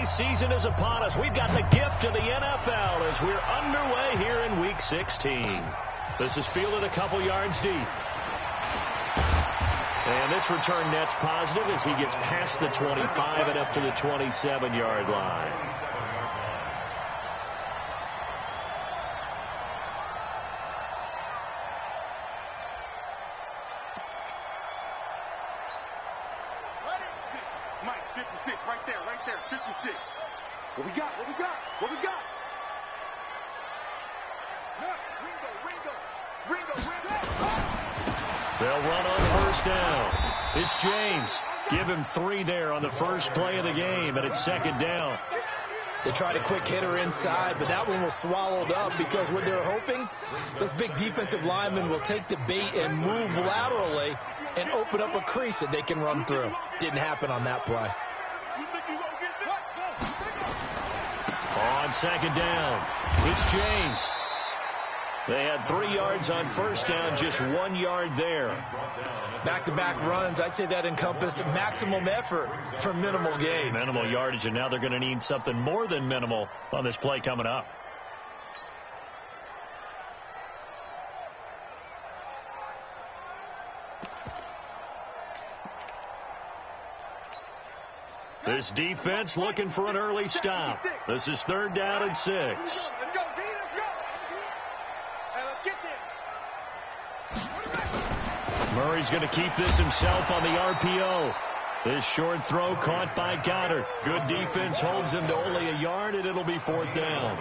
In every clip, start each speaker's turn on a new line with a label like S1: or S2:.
S1: NBA season is upon us. We've got the gift of the NFL as we're underway here in Week 16. This is fielded a couple yards deep. And this return net's positive as he gets past the 25 and up to the 27-yard line.
S2: Mike, 56, right there, 56. What we got? Ringo.
S1: They'll run on first down. It's James. Give him 3 there on the first play of the game, and it's second down.
S3: They tried a quick hitter inside, but that one was swallowed up because what they're hoping, those big defensive linemen will take the bait and move laterally and open up a crease that they can run through. Didn't happen on that play.
S1: On second down, it's James. They had 3 yards on first down, just 1 yard there.
S3: Back-to-back runs, I'd say that encompassed maximum effort for minimal gain.
S1: Minimal yardage, and now they're going to need something more than minimal on this play coming up. This defense looking for an early stop. This is 3rd down and 6.
S2: Let's go, D, let's go. Hey, let's get there.
S1: Murray's going to keep this himself on the RPO. This short throw caught by Goddard. Good defense holds him to only a yard, and it'll be 4th down.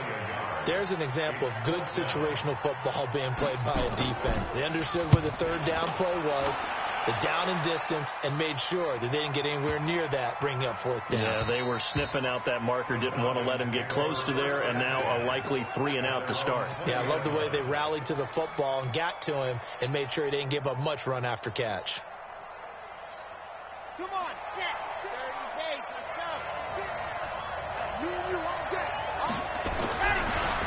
S3: There's an example of good situational football being played by a defense. They understood where the 3rd down play was, the down and distance, and made sure that they didn't get anywhere near that, bringing up 4th down.
S1: Yeah, they were sniffing out that marker, didn't want to let him get close to there, and now a likely 3 and out to start.
S3: Yeah, I love the way they rallied to the football and got to him and made sure he didn't give up much run after catch.
S2: Come on, set. 30 pace, let's go. Me and you all day.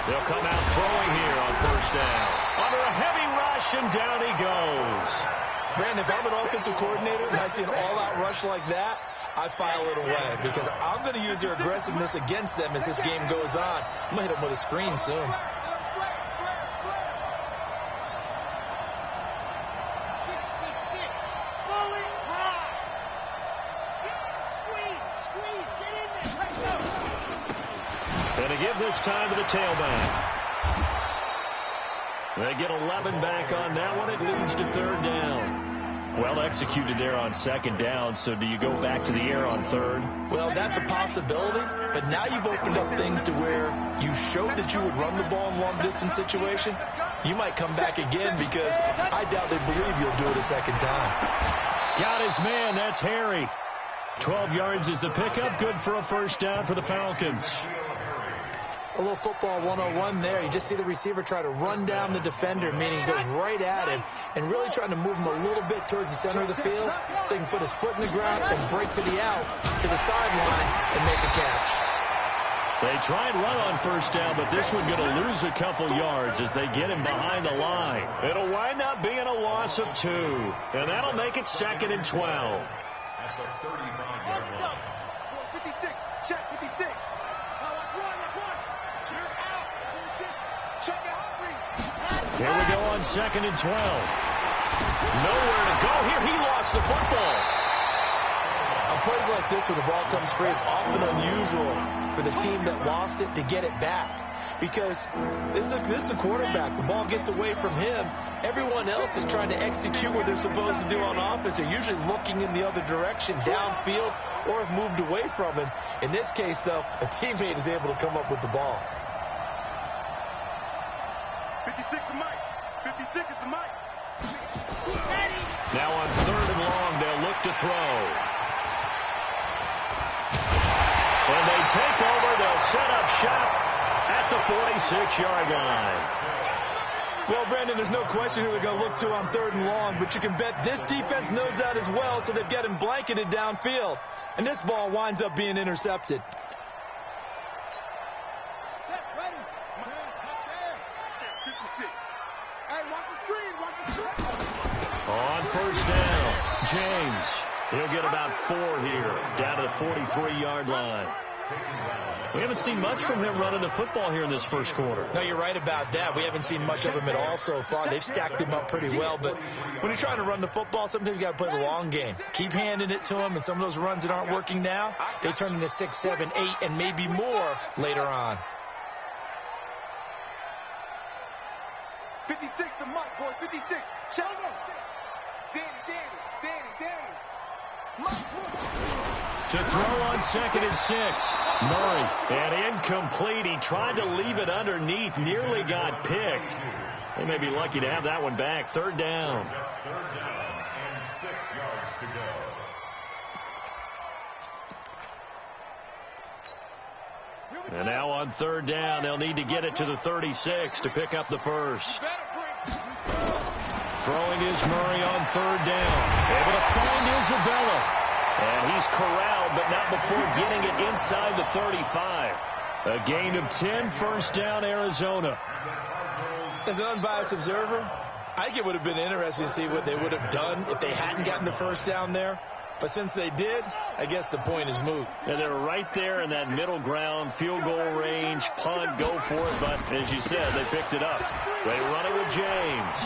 S1: They'll come out throwing here on first down. Under a heavy rush, and down he goes.
S3: Brandon, if I'm an offensive coordinator and I see an all-out rush like that, I file it away because I'm going to use their aggressiveness against them as this game goes on. I'm going to hit them with a screen soon.
S1: Going to give this time to the tailback. They get 11 back on that one. It leads to 3rd down. Well executed there on 2nd down. So do you go back to the air on 3rd?
S3: Well, that's a possibility. But now you've opened up things to where you showed that you would run the ball in long-distance situation. You might come back again because I doubt they believe you'll do it a second time.
S1: Got his man. That's Harry. 12 yards is the pickup. Good for a first down for the Falcons.
S3: A little football 101 there. You just see the receiver try to run down the defender, meaning goes right at him, and really trying to move him a little bit towards the center of the field so he can put his foot in the ground and break to the out, to the sideline, and make a catch.
S1: They try and run on first down, but this one going to lose a couple yards as they get him behind the line. It'll wind up being a loss of 2, and that'll make it 2nd and 12.
S2: At the 35-yard line. 56, check 56.
S1: Here we go on 2nd and 12. Nowhere to go here. He lost the football.
S3: On plays like this where the ball comes free, it's often unusual for the team that lost it to get it back. Because this is a quarterback. The ball gets away from him. Everyone else is trying to execute what they're supposed to do on offense. They're usually looking in the other direction, downfield, or have moved away from him. In this case, though, a teammate is able to come up with the ball.
S2: 56 to Mike. 56 is the Mike.
S1: Now on 3rd and long, they'll look to throw. When they take over, they'll set up shop at the 46-yard line.
S3: Well, Brandon, there's no question who they're going to look to on 3rd and long, but you can bet this defense knows that as well, so they've got him blanketed downfield. And this ball winds up being intercepted.
S1: On first down, James. He'll get about 4 here, down to the 43-yard line. We haven't seen much from him running the football here in this first quarter.
S3: No, you're right about that. We haven't seen much of him at all so far. They've stacked him up pretty well, but when you're trying to run the football, sometimes you got to play the long game. Keep handing it to him, and some of those runs that aren't working now, they turn into 6, 7, 8, and maybe more later on.
S2: 56 to Mike, boy, 56. Shout out. Danny.
S1: To throw on 2nd and 6. Murray, and incomplete. He tried to leave it underneath, nearly got picked. They may be lucky to have that one back. 3rd down.
S4: 3rd down and 6 yards to go.
S1: And now on 3rd down, they'll need to get it to the 36 to pick up the first. Throwing is Murray on 3rd down. Able to find Isabella. And he's corralled, but not before getting it inside the 35. A gain of 10, 1st down, Arizona.
S3: As an unbiased observer, I think it would have been interesting to see what they would have done if they hadn't gotten the 1st down there. But since they did, I guess the point is moot.
S1: And they're right there in that middle ground, field goal range, punt, go for it. But as you said, they picked it up. They run it with James.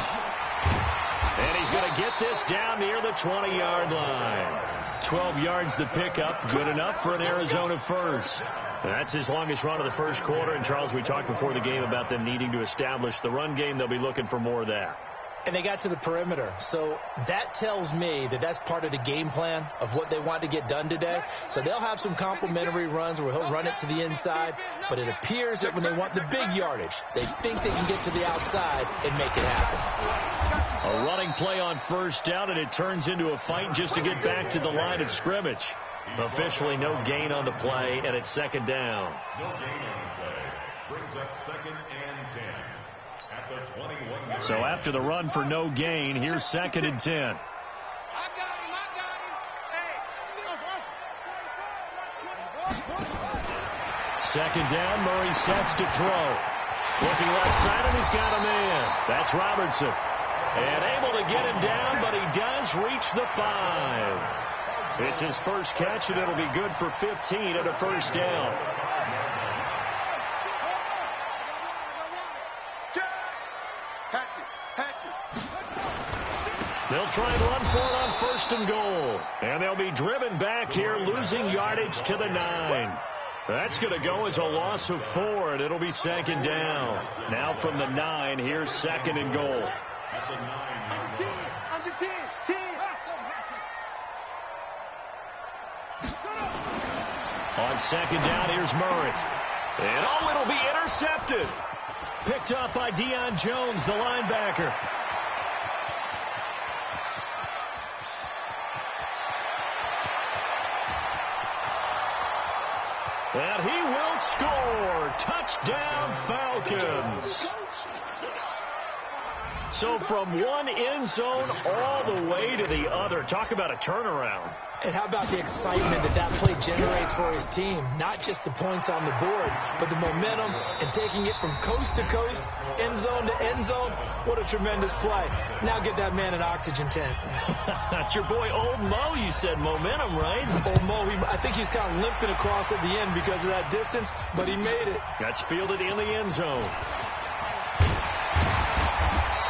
S1: And he's going to get this down near the 20-yard line. 12 yards to pick up, good enough for an Arizona first. That's his longest run of the first quarter. And, Charles, we talked before the game about them needing to establish the run game. They'll be looking for more of that.
S3: And they got to the perimeter. So that tells me that that's part of the game plan of what they want to get done today. So they'll have some complementary runs where he'll run it to the inside. But it appears that when they want the big yardage, they think they can get to the outside and make it happen.
S1: A running play on 1st down, and it turns into a fight just to get back to the line of scrimmage. Officially no gain on the play, and it's 2nd down.
S4: No gain on the play. Brings up 2nd and 10. At the 21.
S1: So after the run for no gain, here's 2nd and 10.
S2: I got him. Hey.
S1: 2nd down, Murray sets to throw. Looking left side, and he's got a man. That's Robertson. And able to get him down, but he does reach the 5. It's his first catch, and it'll be good for 15 and a 1st down. They'll try and run for it on 1st and goal. And they'll be driven back here, losing yardage to the 9. That's going to go as a loss of 4, and it'll be 2nd down. Now from the 9, here's 2nd and goal.
S2: Under 10.
S1: On 2nd down, here's Murray. And it'll be intercepted. Picked up by Deion Jones, the linebacker. And he will score. Touchdown, Falcons. So from one end zone all the way to the other. Talk about a turnaround.
S3: And how about the excitement that play generates for his team? Not just the points on the board, but the momentum and taking it from coast to coast, end zone to end zone. What a tremendous play. Now get that man an oxygen tent.
S1: That's your boy Old Mo. You said momentum, right?
S3: Old Mo, I think he's kind of limping across at the end because of that distance, but he made it.
S1: That's fielded in the end zone.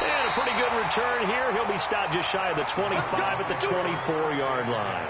S1: And a pretty good return here. He'll be stopped just shy of the 25 at the 24-yard line.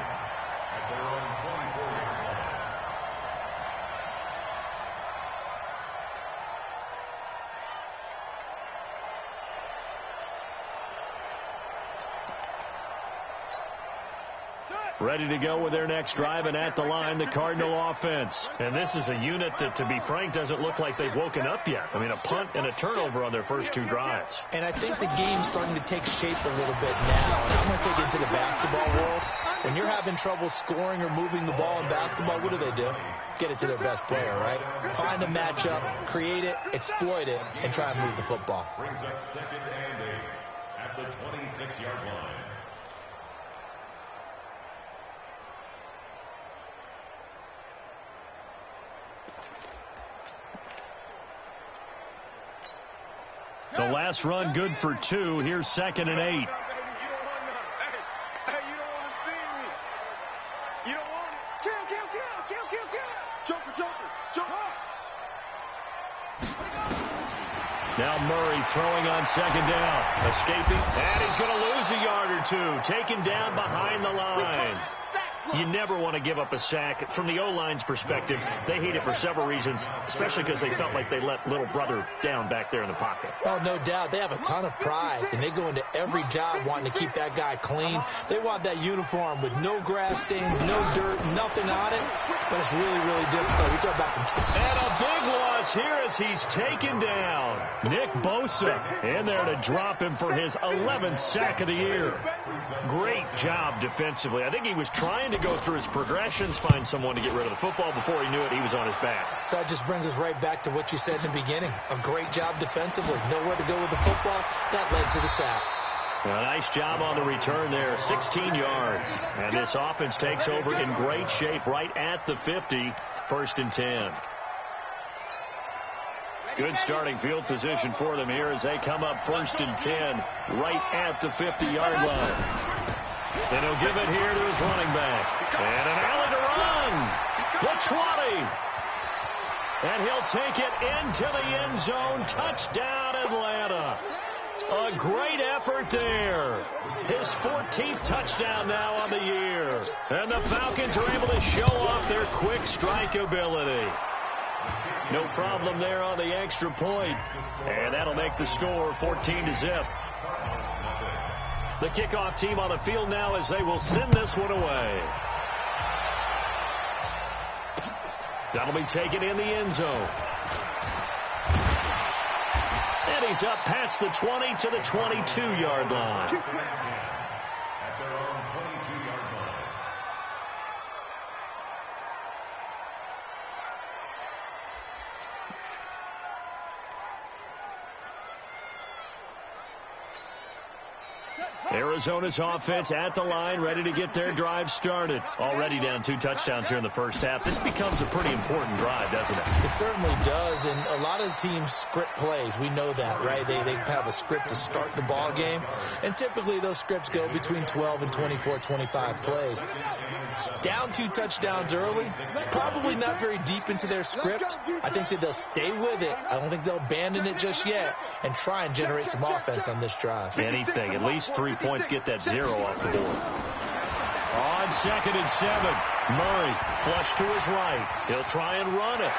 S1: Ready to go with their next drive, and at the line, the Cardinal offense. And this is a unit that, to be frank, doesn't look like they've woken up yet. I mean, a punt and a turnover on their first 2 drives.
S3: And I think the game's starting to take shape a little bit now. And I'm going to take it into the basketball world. When you're having trouble scoring or moving the ball in basketball, what do? Get it to their best player, right? Find a matchup, create it, exploit it, and try and move the football.
S4: Brings up 2nd and 8 at the 26-yard line.
S1: The last run good for 2. Here's 2nd and 8.
S2: Hey, you don't want to see me. You don't want it. Kill.
S1: Now Murray throwing on second down. Escaping. And he's going to lose a yard or two. Taken down behind the line. You never want to give up a sack. From the O-line's perspective, they hate it for several reasons, especially because they felt like they let little brother down back there in the pocket.
S3: Oh, no doubt. They have a ton of pride, and they go into every job wanting to keep that guy clean. They want that uniform with no grass stains, no dirt, nothing on it, but it's really, really difficult. We talk about some...
S1: And a big loss here as he's taken down. Nick Bosa in there to drop him for his 11th sack of the year. Great job defensively. I think he was trying to go through his progressions, find someone to get rid of the football. Before he knew it, he was on his back.
S3: So that just brings us right back to what you said in the beginning. A great job defensively. Nowhere to go with the football. That led to the sack.
S1: A nice job on the return there. 16 yards. And this offense takes over in great shape right at the 50. 1st and 10. Good starting field position for them here as they come up 1st and 10 right at the 50-yard line. And he'll give it here to his running back. And an alley to run. The 20. And he'll take it into the end zone. Touchdown, Atlanta. A great effort there. His 14th touchdown now on the year. And the Falcons are able to show off their quick strike ability. No problem there on the extra point. And that'll make the score 14-0. The kickoff team on the field now as they will send this one away. That'll be taken in the end zone. And he's up past the 20 to the 22-yard line.
S4: At their own 22-yard line.
S1: Arizona's offense at the line, ready to get their drive started. Already down 2 touchdowns here in the first half. This becomes a pretty important drive, doesn't it?
S3: It certainly does, and a lot of the teams script plays. We know that, right? They have a script to start the ball game, and typically those scripts go between 12 and 24, 25 plays. Down 2 touchdowns early, probably not very deep into their script. I think that they'll stay with it. I don't think they'll abandon it just yet and try and generate some offense on this drive.
S1: Anything, at least 3 points, get that 0 off the board. On 2nd and 7, Murray flush to his right. He'll try and run it.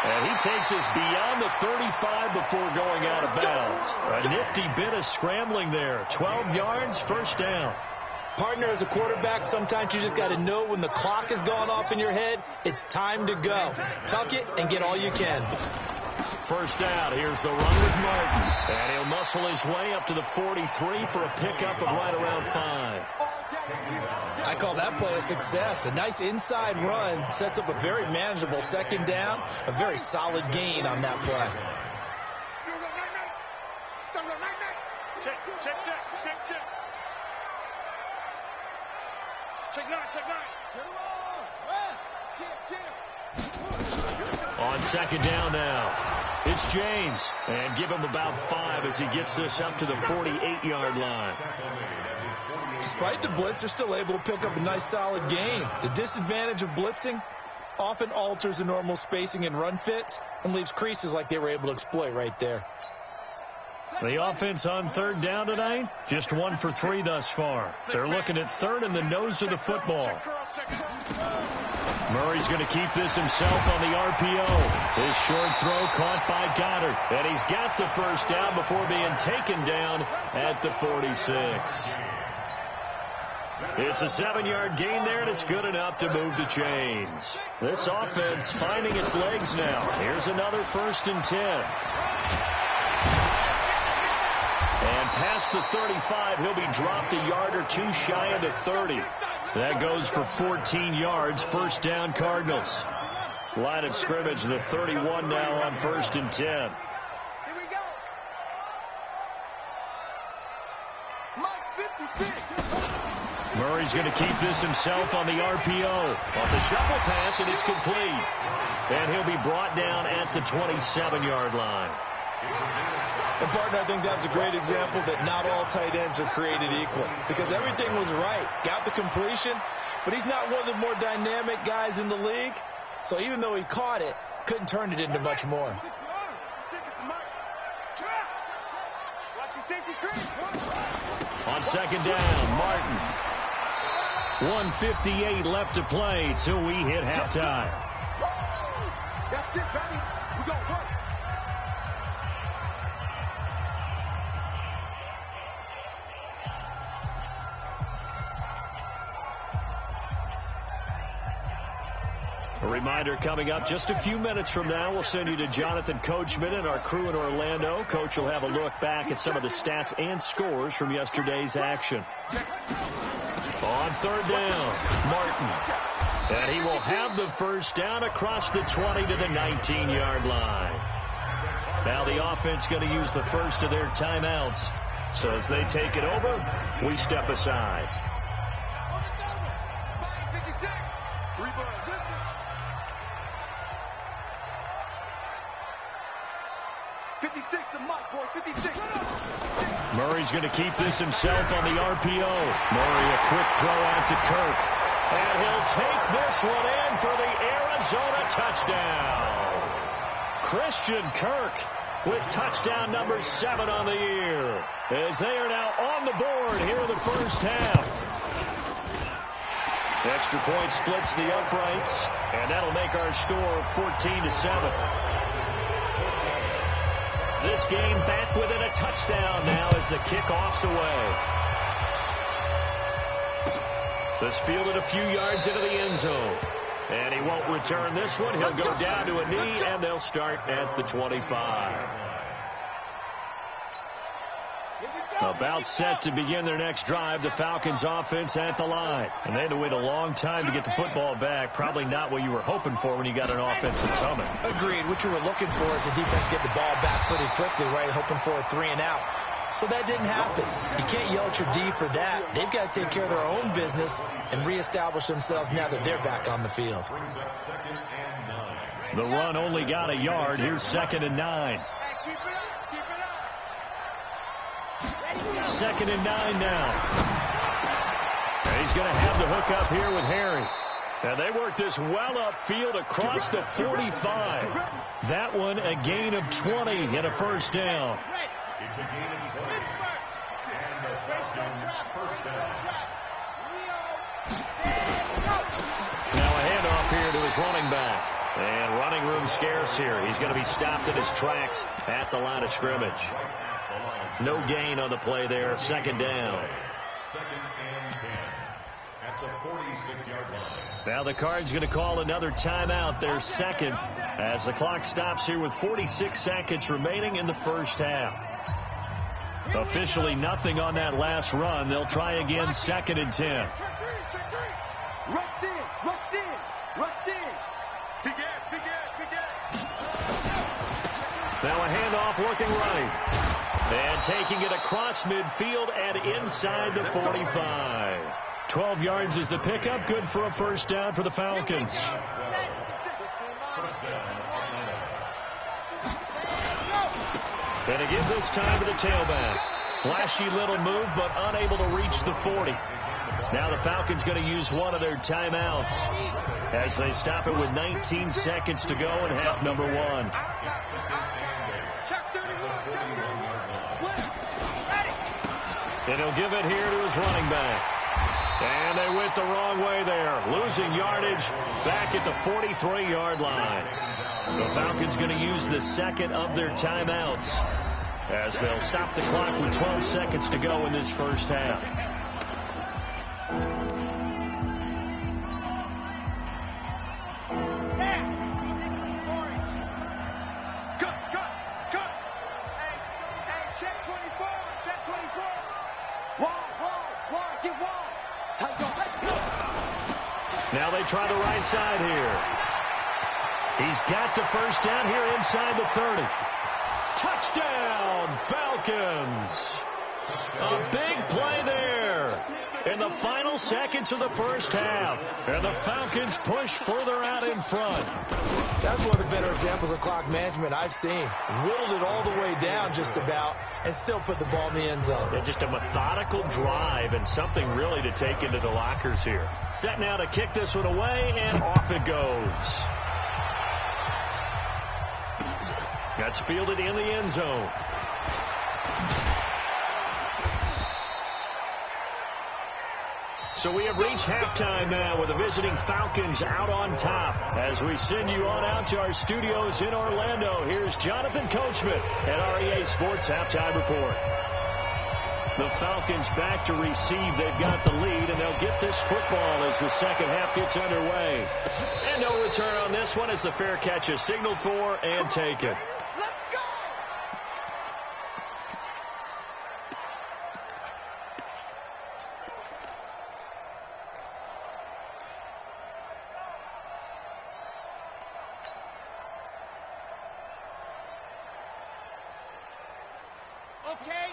S1: And he takes us beyond the 35 before going out of bounds. A nifty bit of scrambling there. 12 yards, 1st down.
S3: Partner, as a quarterback, sometimes you just got to know when the clock is going off in your head, it's time to go. Tuck it and get all you can.
S1: 1st down. Here's the run with Martin. And he'll muscle his way up to the 43 for a pickup of right around 5.
S3: I call that play a success. A nice inside run sets up a very manageable 2nd down. A very solid gain on that play.
S1: On 2nd down now. It's James. And give him about 5 as he gets this up to the 48-yard line.
S3: Despite the blitz, they're still able to pick up a nice solid gain. The disadvantage of blitzing often alters the normal spacing and run fits and leaves creases like they were able to exploit right there.
S1: The offense on 3rd down tonight, just 1 for 3 thus far. They're looking at 3rd in the nose of the football. Murray's going to keep this himself on the RPO. His short throw caught by Goddard. And he's got the 1st down before being taken down at the 46. It's a 7-yard gain there, and it's good enough to move the chains. This offense finding its legs now. Here's another 1st and 10. And past the 35, he'll be dropped a yard or 2 shy of the 30. That goes for 14 yards. 1st down, Cardinals. Line of scrimmage, the 31 now on 1st and 10.
S2: Here we go. Mike 56.
S1: Murray's going to keep this himself on the RPO. Off the shuffle pass, and it's complete. And he'll be brought down at the 27-yard line.
S3: And, partner, I think that's a great example that not all tight ends are created equal. Because everything was right. Got the completion, but he's not one of the more dynamic guys in the league. So even though he caught it, couldn't turn it into much more.
S1: On second down, Martin. 1:58 left to play till we hit halftime.
S2: That's it, baby. We go work.
S1: A reminder coming up just a few minutes from now, we'll send you to Jonathan Coachman and our crew in Orlando. Coach will have a look back at some of the stats and scores from yesterday's action. On third down, Martin. And he will have the first down across the 20 to the 19-yard line. Now the offense going to use the first of their timeouts. So as they take it over, we step aside.
S2: 56, the mark, boy, 56.
S1: Murray's going to keep this himself on the RPO. Murray, a quick throw out to Kirk. And he'll take this one in for the Arizona touchdown. Christian Kirk with touchdown number 7 on the year, as they are now on the board here in the first half. Extra point splits the uprights, and that'll make our score 14-7. This game back within a touchdown now as the kickoff's away. This fielded a few yards into the end zone. And he won't return this one. He'll go down to a knee, and they'll start at the 25. About set to begin their next drive, the Falcons offense at the line. And they had to wait a long time to get the football back. Probably not what you were hoping for when you got an offense that's humming.
S3: Agreed. What you were looking for is the defense get the ball back pretty quickly, right? Hoping for a 3-and-out. So that didn't happen. You can't yell at your D for that. They've got to take care of their own business and reestablish themselves now that they're back on the field.
S1: The run only got a yard. Here's 2nd and 9. Second and 9 now. And he's going to have the hook up here with Harry. And they work this well upfield across the 45. That one a gain of 20 and a first down.
S4: It's a gain of 20. And the Falcons first down.
S1: Now a handoff here to his running back. And running room scarce here. He's going to be stopped in his tracks at the line of scrimmage. No gain on the play there. 2nd down.
S4: 2nd and 10 at the 46-yard line.
S1: Now the Cards going to call another timeout, their second, as the clock stops here with 46 seconds remaining in the first half. Officially nothing on that last run. They'll try again, 2nd and 10.
S2: Rush in, rush in, rush in. Big ass, big ass, big ass.
S1: Now a handoff looking right. And taking it across midfield and inside the 45. 12 yards is the pickup. Good for a first down for the Falcons. Going to give this time to the tailback. Flashy little move, but unable to reach the 40. Now the Falcons going to use one of their timeouts as they stop it with 19 seconds to go in half number 1. And he'll give it here to his running back. And they went the wrong way there, losing yardage back at the 43-yard line. The Falcons going to use the second of their timeouts as they'll stop the clock with 12 seconds to go in this first half. Now they try the right side here. He's got the first down here inside the 30. Touchdown, Falcons. A big play there in the final seconds of the first half. And the Falcons push further out in front.
S3: That's one of the better examples of clock management I've seen. Whittled it all the way down just about and still put the ball in the end zone.
S1: Yeah, just a methodical drive and something really to take into the lockers here. Set now to kick this one away, and off it goes. That's fielded in the end zone. So we have reached halftime now with the visiting Falcons out on top. As we send you on out to our studios in Orlando, here's Jonathan Coachman at REA Sports Halftime Report. The Falcons back to receive. They've got the lead, and they'll get this football as the second half gets underway. And no return on this one as the fair catch is signaled for and taken.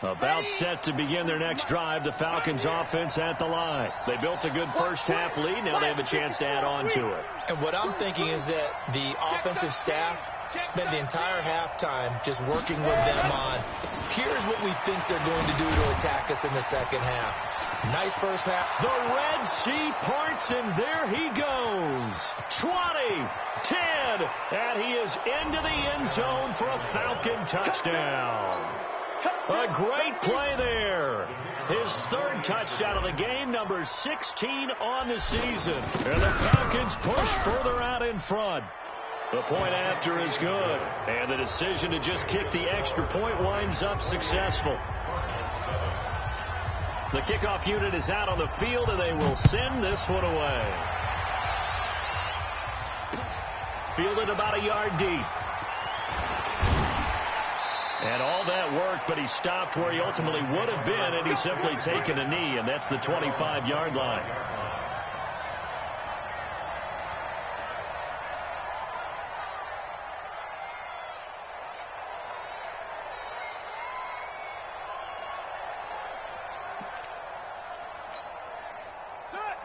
S1: About set to begin their next drive, the Falcons offense at the line. They built a good first half lead. Now they have a chance to add on to it.
S3: And what I'm thinking is that the offensive staff spent the entire halftime just working with them on, here's what we think they're going to do to attack us in the second half. Nice first half.
S1: The Red Sea parts, and there he goes. 20, 10, and he is into the end zone for a Falcon touchdown. A great play there. His third touchdown of the game, number 16 on the season. And the Falcons push further out in front. The point after is good. And the decision to just kick the extra point winds up successful. The kickoff unit is out on the field, and they will send this one away. Fielded about a yard deep. And all that worked, but he stopped where he ultimately would have been, and he's simply taken a knee, and that's the 25-yard line.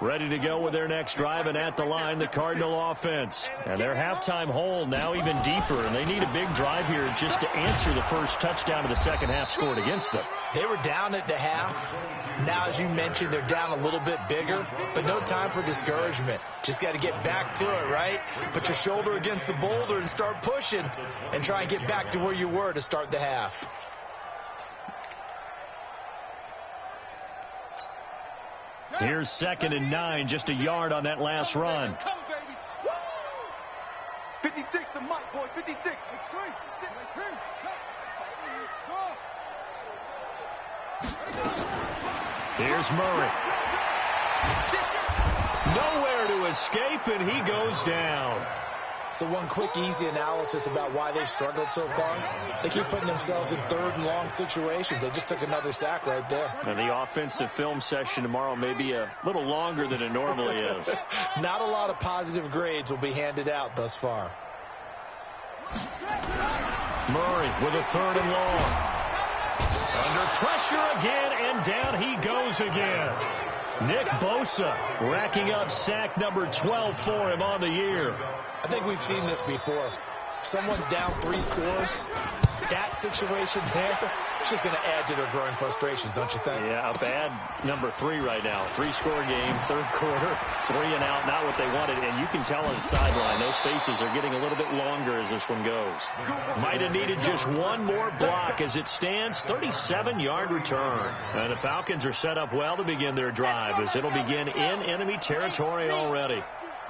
S1: Ready to go with their next drive, and at the line, the Cardinal offense. And their halftime hole now even deeper, and they need a big drive here just to answer the first touchdown of the second half scored against them.
S3: They were down at the half. Now, as you mentioned, they're down a little bit bigger, but no time for discouragement. Just got to get back to it, right? Put your shoulder against the boulder and start pushing and try and get back to where you were to start the half.
S1: Here's 2nd and 9, just a yard on that last run.
S2: 56, the mic, boy, 56.
S1: Here's Murray. Nowhere to escape, and he goes down.
S3: So one quick, easy analysis about why they've struggled so far. They keep putting themselves in third and long situations. They just took another sack right there.
S1: And the offensive film session tomorrow may be a little longer than it normally is.
S3: Not a lot of positive grades will be handed out thus far.
S1: Murray with a 3rd and long. Under pressure again, and down he goes again. Nick Bosa racking up sack number 12 for him on the year.
S3: I think we've seen this before. Someone's down 3 scores. That situation there, it's just going to add to their growing frustrations, don't you think?
S1: Yeah, a bad number 3 right now. 3-score game, 3rd quarter, 3 and out, not what they wanted. And you can tell on the sideline, those faces are getting a little bit longer as this one goes. Might have needed just one more block as it stands, 37-yard return. And the Falcons are set up well to begin their drive as it'll begin in enemy territory already.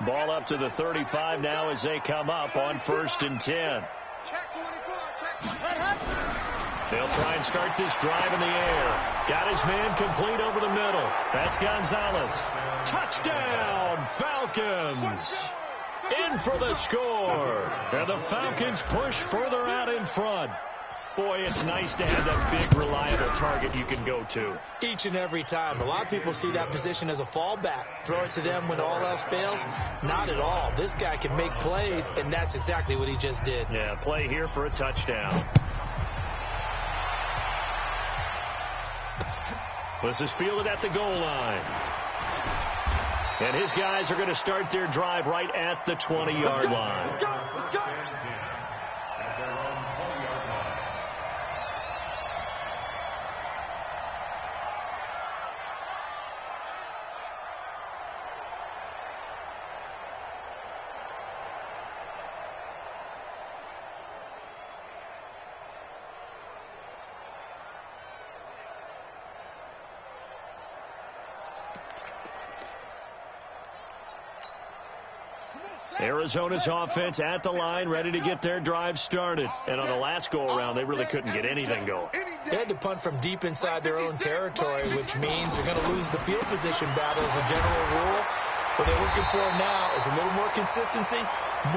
S1: Ball up to the 35 now as they come up on 1st and 10. They'll try and start this drive in the air. Got his man complete over the middle. That's Gonzalez. Touchdown, Falcons. In for the score. And the Falcons push further out in front. Boy, it's nice to have that big, reliable target you can go to.
S3: Each and every time. A lot of people see that position as a fallback. Throw it to them when all else fails. Not at all. This guy can make plays, and that's exactly what he just did.
S1: Yeah, play here for a touchdown. This is fielded at the goal line. And his guys are going to start their drive right at the 20-yard line. Arizona's offense at the line, ready to get their drive started. And on the last go-around, they really couldn't get anything going.
S3: They had to punt from deep inside their own territory, which means they're going to lose the field position battle as a general rule. What they're looking for now is a little more consistency,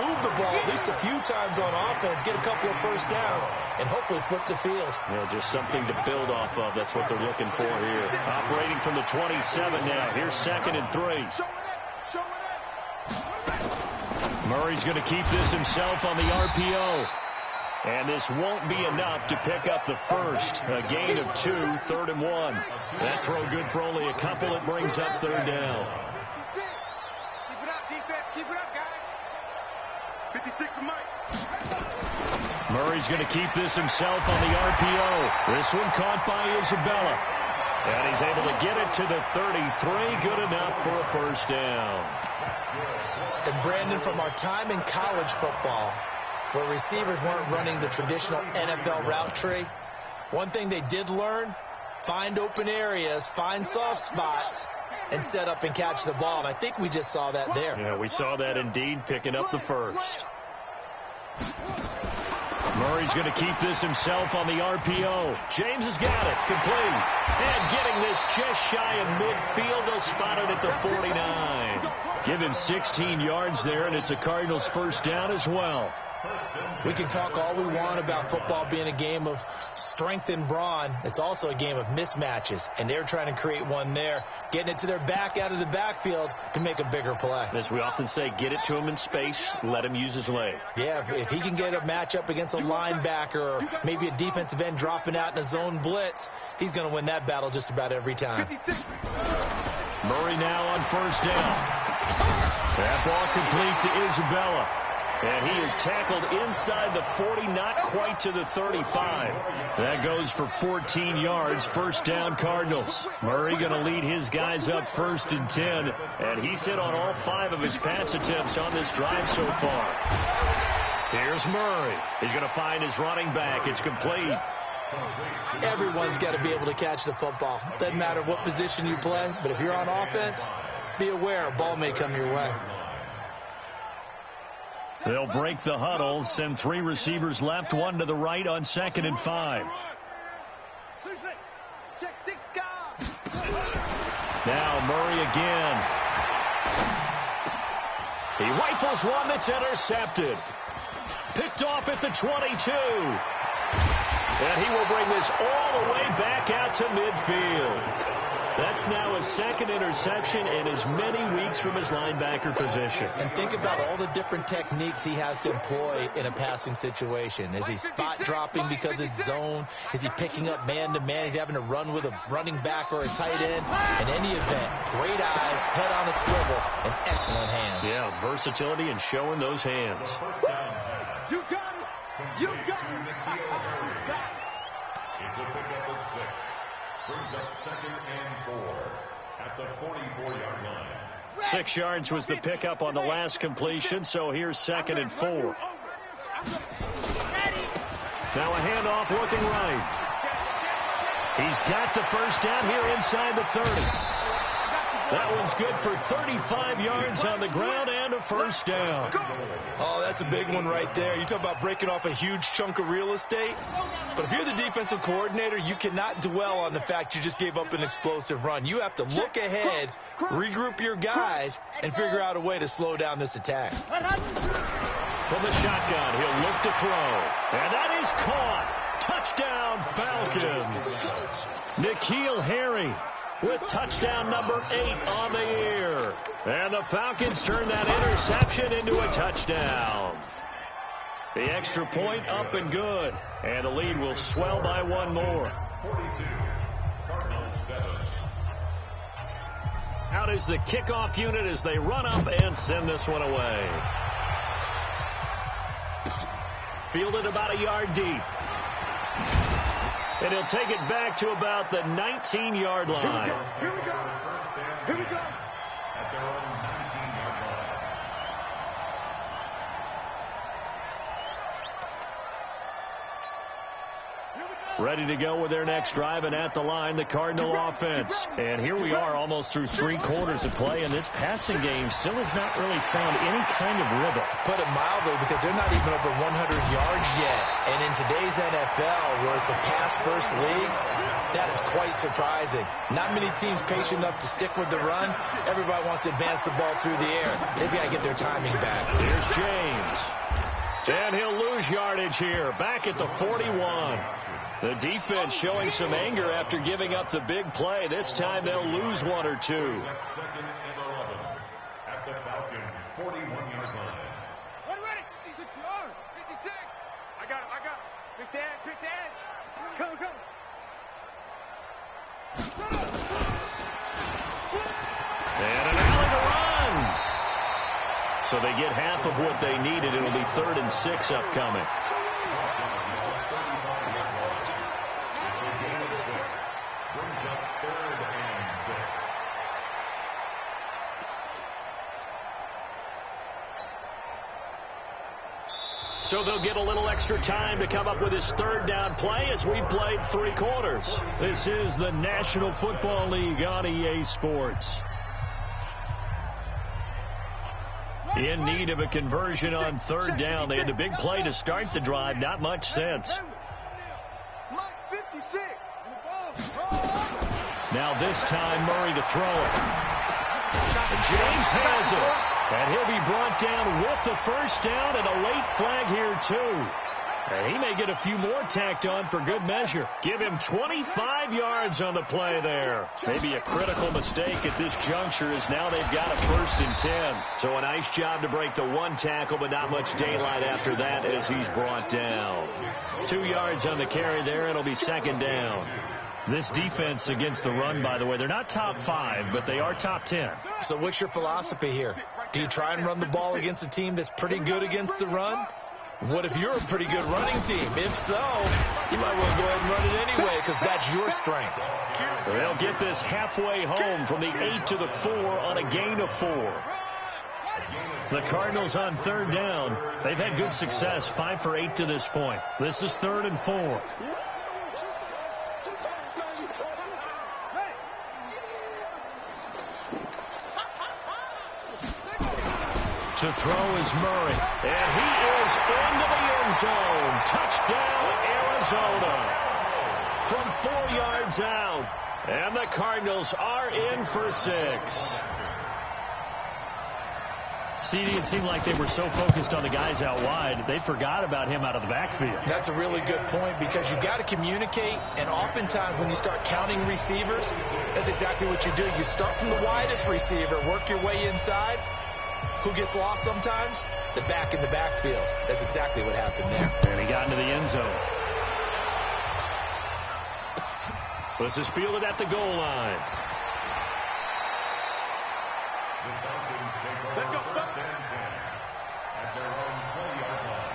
S3: move the ball at least a few times on offense, get a couple of first downs, and hopefully flip the field.
S1: Yeah, just something to build off of. That's what they're looking for here. Operating from the 27 now. Here's 2nd and 3. Murray's going to keep this himself on the RPO. And this won't be enough to pick up the first. A gain of 2, 3rd and 1. That throw good for only a couple. It brings up 3rd down.
S2: Keep it up, defense. Keep it up, guys. 56 to Mike.
S1: Murray's going to keep this himself on the RPO. This one caught by Isabella. And he's able to get it to the 33. Good enough for a first down.
S3: And Brandon, from our time in college football, where receivers weren't running the traditional NFL route tree, one thing they did learn, find open areas, find soft spots, and set up and catch the ball. And I think we just saw that there.
S1: Yeah, we saw that indeed, picking up the first. Murray's going to keep this himself on the RPO. James has got it, complete. And getting this just shy of midfield, they'll spot it at the 49. Give him 16 yards there, and it's a Cardinals first down as well.
S3: We can talk all we want about football being a game of strength and brawn. It's also a game of mismatches, and they're trying to create one there, getting it to their back out of the backfield to make a bigger play.
S1: As we often say, get it to him in space, let him use his leg.
S3: Yeah, if he can get a matchup against a linebacker or maybe a defensive end dropping out in a zone blitz, he's going to win that battle just about every time.
S1: Murray now on first down. That ball complete to Isabella. And he is tackled inside the 40, not quite to the 35. That goes for 14 yards, first down Cardinals. Murray going to lead his guys up 1st and 10. And he's hit on all 5 of his pass attempts on this drive so far. Here's Murray. He's going to find his running back. It's complete.
S3: Everyone's got to be able to catch the football. Doesn't matter what position you play, but if you're on offense, be aware a ball may come your way.
S1: They'll break the huddle, send 3 receivers left, 1 to the right on 2nd and 5. Now Murray again. He rifles one that's intercepted. Picked off at the 22. And he will bring this all the way back out to midfield. That's now his 2nd interception in as many weeks from his linebacker position.
S3: And think about all the different techniques he has to employ in a passing situation. Is he spot dropping because it's zone? Is he picking up man-to-man? Is he having to run with a running back or a tight end? In any event, great eyes, head on a swivel, and excellent hands.
S1: Yeah, versatility and showing those hands.
S2: You got it! You got it!
S4: It's a pickup of 6. Brings up 2nd and 4 at the 44-yard line.
S1: 6 yards was the pickup on the last completion, so here's 2nd and 4. Now a handoff looking right. He's got the first down here inside the 30. That one's good for 35 yards on the ground and a first down.
S3: Oh, that's a big one right there. You talk about breaking off a huge chunk of real estate. But if you're the defensive coordinator, you cannot dwell on the fact you just gave up an explosive run. You have to look ahead, regroup your guys, and figure out a way to slow down this attack.
S1: From the shotgun, he'll look to throw. And that is caught. Touchdown, Falcons. N'Keal Harry with touchdown number 8 on the year. And the Falcons turn that interception into a touchdown. The extra point up and good. And the lead will swell by 1 more.
S4: 42, Cardinals 7.
S1: Out is the kickoff unit as they run up and send this one away. Fielded about a yard deep. And he'll take it back to about the 19-yard line.
S2: Here we go. Here we go.
S4: At their own 19-yard line.
S2: Here we go.
S1: ready to go with their next drive, and at the line, the Cardinal offense. And here we are almost through 3 quarters of play, and this passing game still has not really found any kind of rhythm.
S3: Put it mildly, because they're not even over 100 yards yet. And in today's NFL, where it's a pass-first league, that is quite surprising. Not many teams patient enough to stick with the run. Everybody wants to advance the ball through the air. They've got to get their timing back.
S1: Here's James. And he'll lose yardage here, back at the 41. The defense showing some anger after giving up the big play. This time they'll lose 1 or 2.
S4: Second and 11 at the Falcons' 41-yard line.
S2: What ready? 56 yard. 56. I got it. Pick the edge. Come.
S1: And an alley to run. So they get half of what they needed. It'll be 3rd and 6 upcoming.
S4: Brings up 3rd and 6.
S1: So they'll get a little extra time to come up with his 3rd down play as we've played 3 quarters. This is the National Football League on EA Sports. In need of a conversion on 3rd down. They had the big play to start the drive. Not much sense. Now this time Murray to throw it. James has it. And he'll be brought down with the first down and a late flag here too. And he may get a few more tacked on for good measure. Give him 25 yards on the play there. Maybe a critical mistake at this juncture as now they've got a 1st and 10. So a nice job to break the 1 tackle, but not much daylight after that as he's brought down. 2 yards on the carry there. It'll be 2nd down. This defense against the run, by the way, they're not top 5, but they are top 10.
S3: So what's your philosophy here? Do you try and run the ball against a team that's pretty good against the run? What if you're a pretty good running team? If so, you might well go ahead and run it anyway because that's your strength.
S1: They'll get this halfway home from the 8 to the 4 on a gain of 4. The Cardinals on 3rd down. They've had good success, 5 for 8 to this point. This is 3rd and 4. To throw is Murray. And he is into the end zone. Touchdown, Arizona. From 4 yards out. And the Cardinals are in for 6. CD, it seemed like they were so focused on the guys out wide, they forgot about him out of the backfield.
S3: That's a really good point because you've got to communicate, and oftentimes when you start counting receivers, that's exactly what you do. You start from the widest receiver, work your way inside. Who gets lost sometimes? The back in the backfield. That's exactly what happened there.
S1: And he got into the end zone. This is fielded at the goal line.
S4: The Falcons take over 1st and 10 at their own 20-yard line.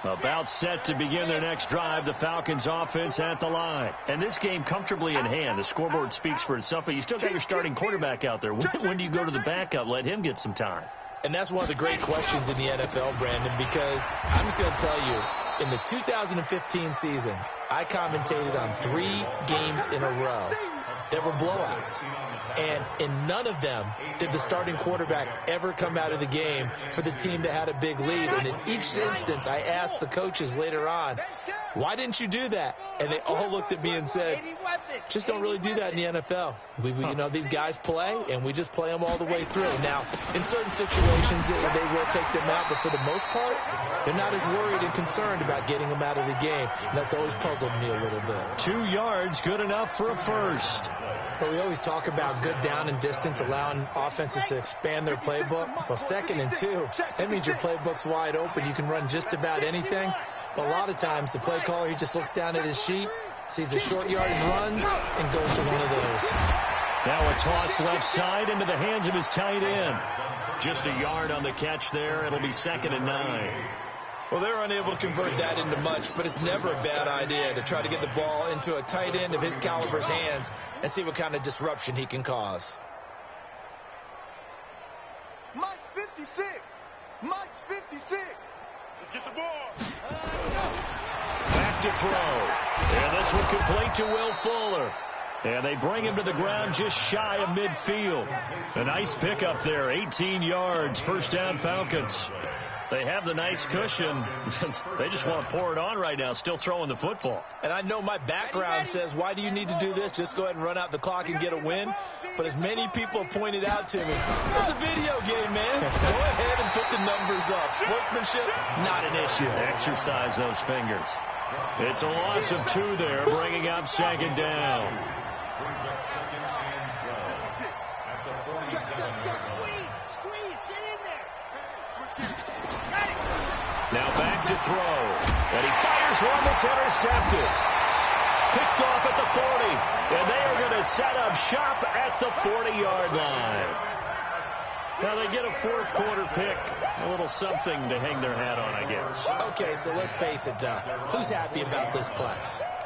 S1: About set to begin their next drive, the Falcons offense at the line. And this game comfortably in hand. The scoreboard speaks for itself, but you still got your starting quarterback out there. When do you go to the backup? Let him get some time.
S3: And that's one of the great questions in the NFL, Brandon, because I'm just going to tell you, in the 2015 season, I commentated on 3 games in a row that were blowouts. And in none of them did the starting quarterback ever come out of the game for the team that had a big lead. And in each instance, I asked the coaches later on, why didn't you do that? And they all looked at me and said, just don't really do that in the NFL. You know, these guys play, and we just play them all the way through. Now, in certain situations, they will take them out, but for the most part, they're not as worried and concerned about getting them out of the game. And that's always puzzled me a little bit.
S1: 2 yards, good enough for a first.
S3: But we always talk about good down and distance, allowing offenses to expand their playbook. Well, 2nd and 2, that means your playbook's wide open. You can run just about anything. But a lot of times, the play caller, he just looks down at his sheet, sees the short yardage runs, and goes to one of those.
S1: Now a toss left side into the hands of his tight end. Just a yard on the catch there. It'll be 2nd and 9.
S3: Well, they're unable to convert that into much, but it's never a bad idea to try to get the ball into a tight end of his caliber's hands and see what kind of disruption he can cause.
S2: Mike 56. Mike's 56. Let's get the ball.
S1: Back to throw. And this one complete to Will Fuller. And they bring him to the ground just shy of midfield. A nice pickup there, 18 yards, first down Falcons. They have the nice cushion. They just want to pour it on right now, still throwing the football.
S3: And I know my background says, why do you need to do this? Just go ahead and run out the clock and get a win. But as many people have pointed out to me, it's a video game, man. Go ahead and put the numbers up. Sportsmanship, not an issue.
S1: Exercise those fingers. It's a loss of 2 there, bringing up second down.
S4: Brings up second and 12 at the 47-yard line.
S2: Squeeze, get in there.
S1: Now back to throw. And he fires one that's intercepted. Picked off at the 40. And they are going to set up shop at the 40-yard line. Now they get a fourth quarter pick. A little something to hang their hat on, I guess.
S3: Okay, so let's face it, though. Who's happy about this play?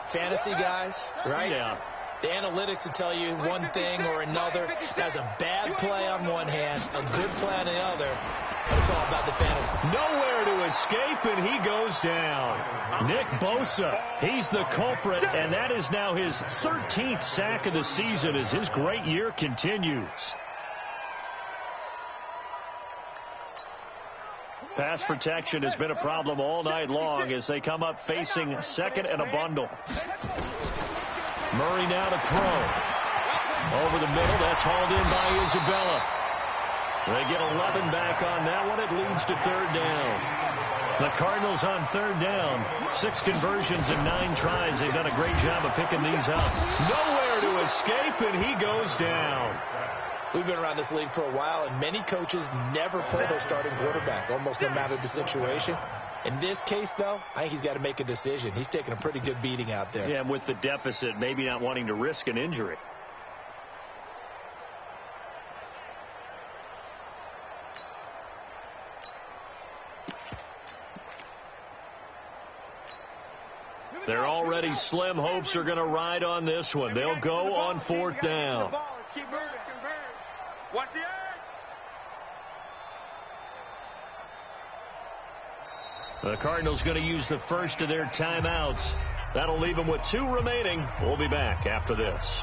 S3: Fantasy guys, right?
S1: Yeah.
S3: The analytics will tell you one thing or another. That's a bad play on one hand, a good play on the other. But it's all about the fantasy.
S1: Nowhere to escape, and he goes down. Nick Bosa, he's the culprit, and that is now his 13th sack of the season as his great year continues. Pass protection has been a problem all night long as they come up facing second and a bundle. Murray now to throw. Over the middle, that's hauled in by Isabella. They get 11 back on that one. It leads to third down. The Cardinals on third down. 6 conversions and 9 tries. They've done a great job of picking these up. Nowhere to escape, and he goes down.
S3: We've been around this league for a while, and many coaches never pull their starting quarterback, almost no matter the situation. In this case, though, I think he's got to make a decision. He's taking a pretty good beating out there.
S1: Yeah, and with the deficit, maybe not wanting to risk an injury. They're already slim hopes are going to ride on this one. They'll go on fourth down.
S2: Let's keep moving. Watch the edge.
S1: The Cardinals going to use the first of their timeouts. That'll leave them with 2 remaining. We'll be back after this.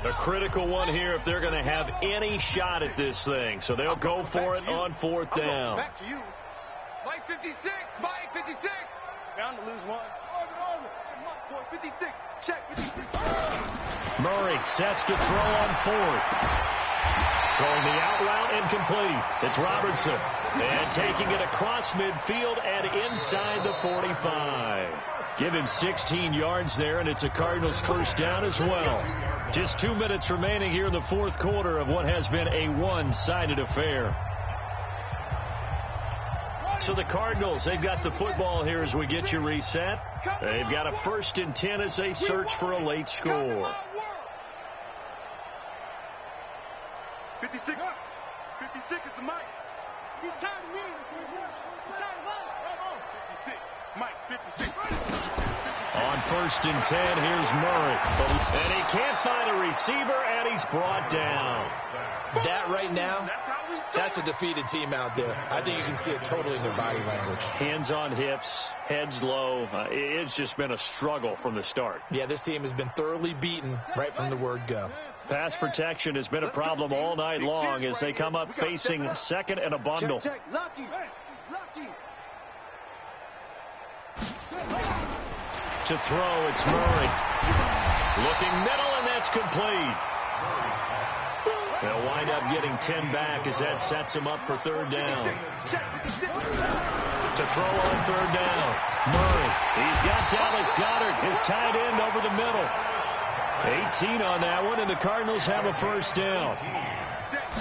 S1: A critical one here if they're going to have any shot at this thing. So they'll go for it on fourth down.
S2: Back to you. Mike 56. Mike 56. Bound to lose one. Mike, boy, 56. Check 56.
S1: Murray sets to throw on fourth. Throwing the out route incomplete. It's Robertson. And taking it across midfield and inside the 45. Give him 16 yards there, and it's a Cardinals first down as well. Just 2 minutes remaining here in the fourth quarter of what has been a one-sided affair. So the Cardinals, they've got the football here as we get you reset. They've got a 1st and 10 as they search for a late score.
S2: 56. 56 is the Mike. He's tired of me. He's tired of us. 56. Mike, 56.
S1: On 1st and 10, here's Murray. And he can't find a receiver, and he's brought down.
S3: That right now, that's a defeated team out there. I think you can see it totally in their body language.
S1: Hands on hips, heads low. It's just been a struggle from the start.
S3: Yeah, this team has been thoroughly beaten right from the word go.
S1: Pass protection has been a problem all night long as they come up facing second and a bundle.
S2: Check. Lucky. Lucky.
S1: To throw, it's Murray. Looking middle, and that's complete. They'll wind up getting 10 back as that sets them up for third down. To throw on third down, Murray. He's got Dallas Goedert, his tight end, over the middle. 18 on that one, and the Cardinals have a first down.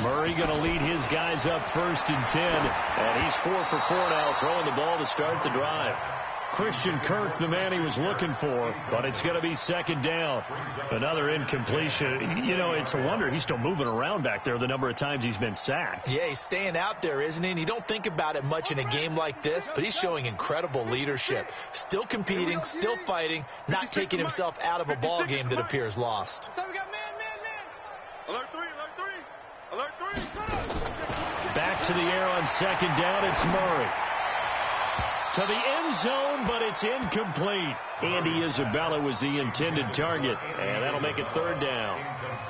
S1: Murray going to lead his guys up 1st and 10, and he's 4 for 4 now, throwing the ball to start the drive. Christian Kirk the man he was looking for, but it's going to be second down. Another incompletion. You know, it's a wonder he's still moving around back there the number of times he's been sacked.
S3: Yeah, he's staying out there, isn't he? And you don't think about it much in a game like this, but he's showing incredible leadership. Still competing, still fighting, not taking himself out of a ball game that appears lost.
S2: So we got man. Alert three.
S1: Back to the air on second down. It's Murray. To the end zone, but it's incomplete. Andy Isabella was the intended target, and that'll make it third down.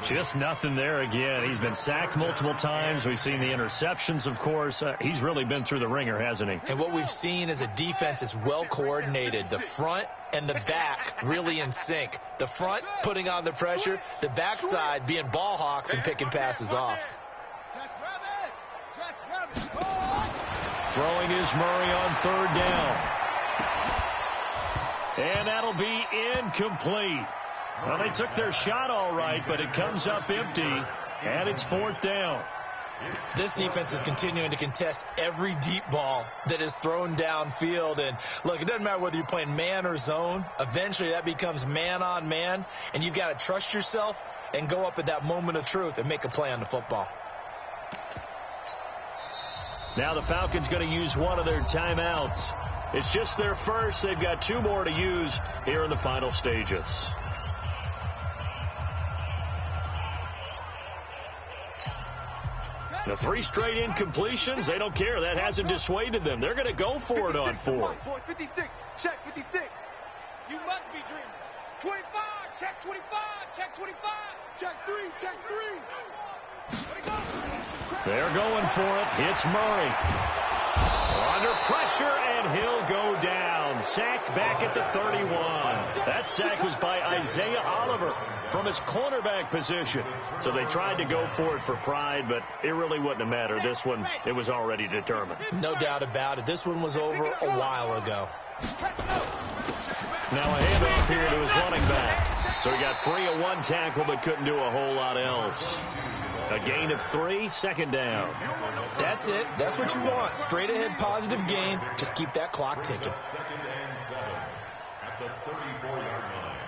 S1: Just nothing there again. He's been sacked multiple times. We've seen the interceptions, of course. He's really been through the ringer, hasn't he?
S3: And what we've seen is a defense that's well coordinated. The front and the back really in sync. The front putting on the pressure, the backside being ball hawks and picking passes off.
S1: Throwing is Murray on third down. And that'll be incomplete. Well, they took their shot all right, but it comes up empty, and it's fourth down.
S3: This defense is continuing to contest every deep ball that is thrown downfield. And, look, it doesn't matter whether you're playing man or zone. Eventually that becomes man on man, and you've got to trust yourself and go up at that moment of truth and make a play on the football.
S1: Now the Falcons going to use one of their timeouts. It's just their first. They've got two more to use here in the final stages. The 3 straight incompletions, they don't care. That hasn't dissuaded them. They're going to go for it on 4.
S2: 56, check 56. You must be dreaming. 25, check 25, check 25. Check 3, check 3. Let it go.
S1: They're going for it. It's Murray. Under pressure, and he'll go down. Sacked back at the 31. That sack was by Isaiah Oliver from his cornerback position. So they tried to go for it for pride, but it really wouldn't have mattered. This one, it was already determined.
S3: No doubt about it. This one was over a while ago.
S1: Now a handoff here to his running back. So he got free of one tackle, but couldn't do a whole lot else. A gain of 3, second down.
S3: That's it. That's what you want. Straight ahead positive gain. Just keep that clock ticking.
S4: Second and 7 at the 34-yard line.